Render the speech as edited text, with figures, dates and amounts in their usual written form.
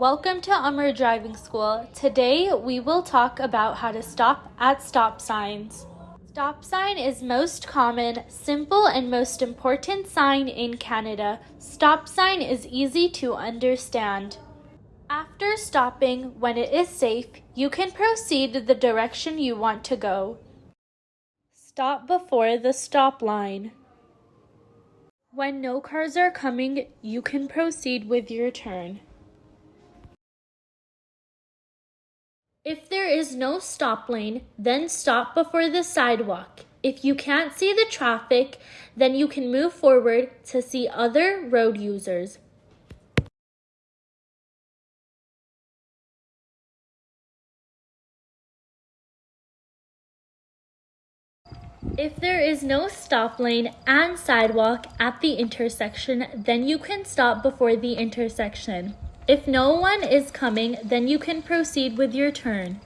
Welcome to Amr Driving School. Today we will talk about how to stop at stop signs. Stop sign is most common, simple, and most important sign in Canada. Stop sign is easy to understand. After stopping, when it is safe, you can proceed the direction you want to go. Stop before the stop line. When no cars are coming, you can proceed with your turn. If there is no stop lane, then stop before the sidewalk. If you can't see the traffic, then you can move forward to see other road users. If there is no stop lane and sidewalk at the intersection, then you can stop before the intersection. If no one is coming, then you can proceed with your turn.